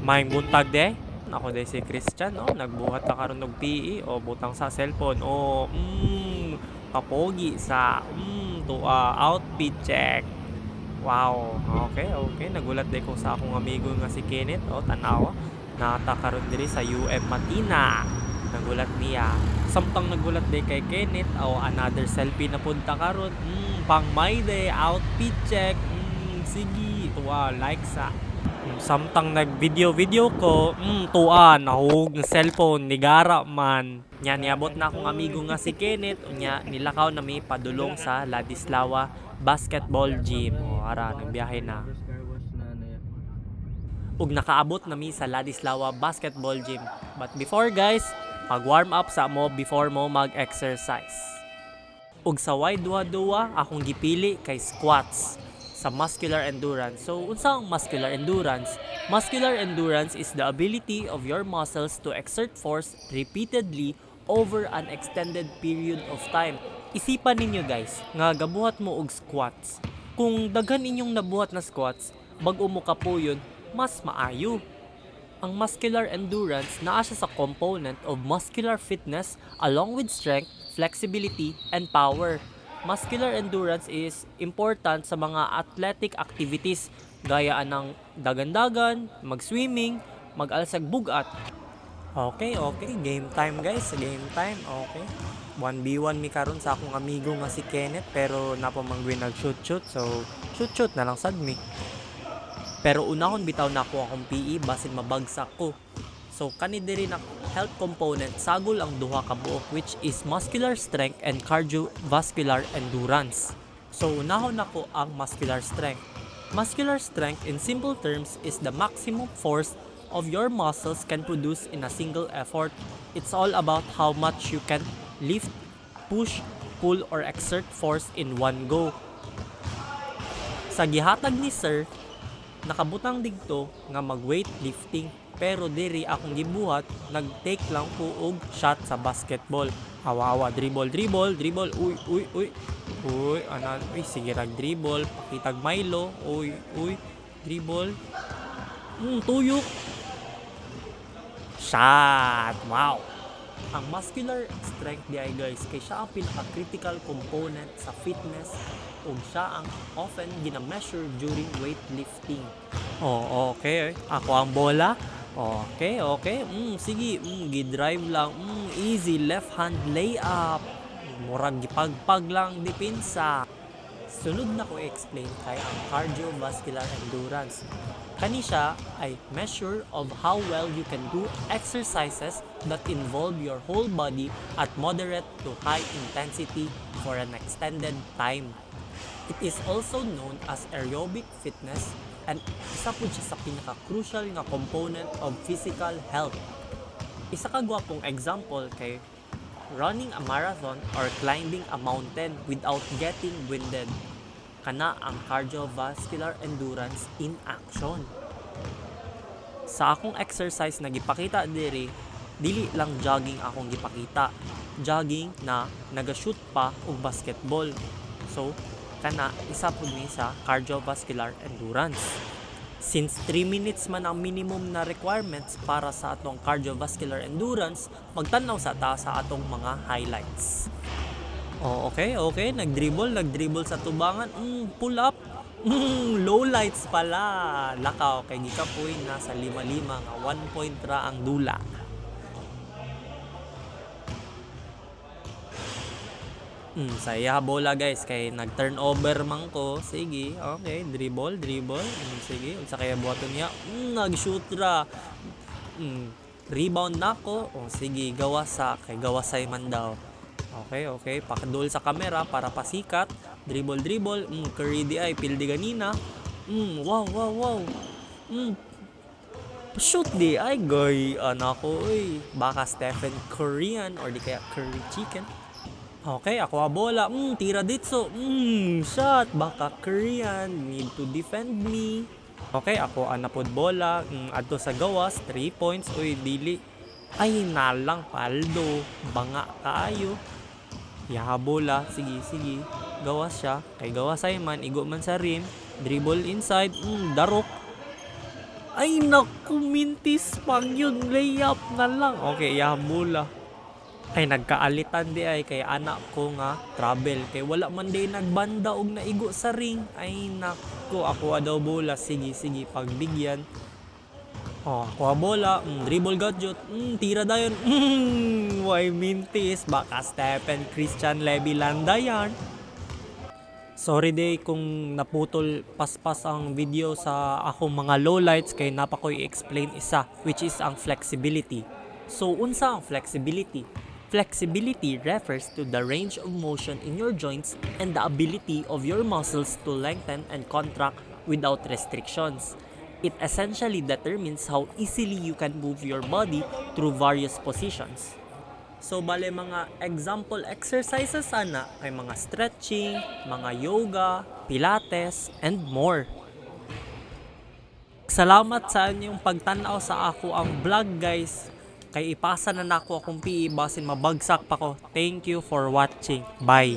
May buntag de. Ako de si Christian, no? Nagbuhat na karon og PE o butang sa cellphone o kapogi sa outfit check. Wow, okay, okay. Nagulat din ko sa akong amigo nga si Kenneth. O, tanawa. Nata karon diri sa UM Matina. Nagulat niya. Samtang nagulat din kay Kenneth, o another selfie na punta karon. Pang my day, outfit check. Sige, tuwa, like sa. Samtang nag-video ko, tuwa, nahug ng cellphone, nigara man. Nya, niabot na akong amigo nga si Kenneth. Nya, nilakaw na mi padulong sa Ladislawa Basketball Gym. O, ara, nagbiyahe na. Ug nakaabot na mi sa Ladislawa Basketball Gym. But before guys, pag-warm up sa mo before mo mag-exercise. Ug sa wide duwa-duwa, akong gipili kay squats sa muscular endurance. So, unsa ang muscular endurance? Muscular endurance is the ability of your muscles to exert force repeatedly over an extended period of time. Isipan ninyo guys, nga gabuhat mo og squats. Kung daghan inyong nabuhat na squats, bag-o mo kapuyon, mas maayo. Ang muscular endurance naa siya sa component of muscular fitness along with strength, flexibility, and power. Muscular endurance is important sa mga athletic activities gaya ng dagan-dagan, mag-swimming, mag-alsag bugat. Okay, okay. Game time guys. Game time. Okay. 1v1 mi karon sa akong amigo nga si Kenneth pero napamanggoy nag-shoot-shoot. So, shoot-shoot na lang sad mi. Pero unahon bitaw na ako akong PE basin mabagsak ko. So kani diri na health component sagol ang duha ka buok which is muscular strength and cardiovascular endurance. So unahon nako ang muscular strength. Muscular strength in simple terms is the maximum force of your muscles can produce in a single effort. It's all about how much you can lift, push, pull or exert force in one go. Sa gihatag ni Sir, nakabutang digto nga mag-weightlifting pero diri akong gibuhat nag-take lang ko og shot sa basketball. Hawa-hawa, dribble, uy, anan, uy, sige rag dribble, pakitag Milo, uy, dribble, tuyok, shot, wow. Ang muscular strength di ay guys, kay siya ang pinaka-critical component sa fitness ug siya ang often gina-measure during weightlifting. Oh, okay. Ako ang bola. Okay. Sige, gi-drive lang. Easy left hand layup. Murag gipagpag lang depensa. Sunod na ko explain kay ang cardiovascular endurance. Kani siya ay measure of how well you can do exercises that involve your whole body at moderate to high intensity for an extended time. It is also known as aerobic fitness and isa po siya sa pinaka-crucial nga component of physical health. Isa ka gwapong example kay running a marathon or climbing a mountain without getting winded. Kana ang cardiovascular endurance in action. Sa akong exercise na gipakita diri, dili lang jogging akong gipakita. Jogging na naga-shoot pa og basketball. So, kana isa pud ni sa cardiovascular endurance. Since 3 minutes man ang minimum na requirements para sa atong cardiovascular endurance, magtanaw sa ta sa atong mga highlights. Okay. Nag-dribble sa tubangan. Pull up. Low lights pala. Lakaw kay gikapoy na sa 5-5 nga 1 point ra ang dula. Saya bola guys kay nag-turnover man ko. Sige, okay, dribble. Sige, unsa kaya buhaton niya? Nag-shoot ra. Rebound nako. Sige, gawasa kay gawasay man daw. Okay, pakadul sa kamera para pasikat. Dribble. Curry di ay pildi ganina. Wow. Shoot di ay goy anako oy. Baka Stephen Curryan or di kaya Curry Chicken. Okay, ako a bola. Tira ditso. Shot. Baka Korean. Need to defend me. Okay, ako anapod bola. Adto sa gawas. 3 points. Uy, dili. Ay, nalang paldo. Banga kaayo. Yaha bola. Sige. Gawas siya. Kay gawas ay man. Igo man sa rim. Dribble inside. Darok. Ay naku, mintis pang yun, layup na lang. Okay, mula. Ay nagkaalitan di ay kay anak ko nga travel kay wala man di nagbanda og naigo sa ring. Ay naku, ako daw bola, sige pagbigyan. Oh, ako bola, dribble gadget, tira dayon. Why mintis, baka Stephen Christian Levy Landa yan. Sorry day kung naputol paspas ang video sa akong mga lowlights kay napa ko i-explain isa, which is ang flexibility. So unsa ang flexibility? Flexibility refers to the range of motion in your joints and the ability of your muscles to lengthen and contract without restrictions. It essentially determines how easily you can move your body through various positions. So bale mga example exercises sana ay mga stretching, mga yoga, pilates, and more. Salamat sa inyong pagtanaw sa ako ang vlog guys. Kay ipasa na nako akong PE basin mabagsak pa ko. Thank you for watching. Bye.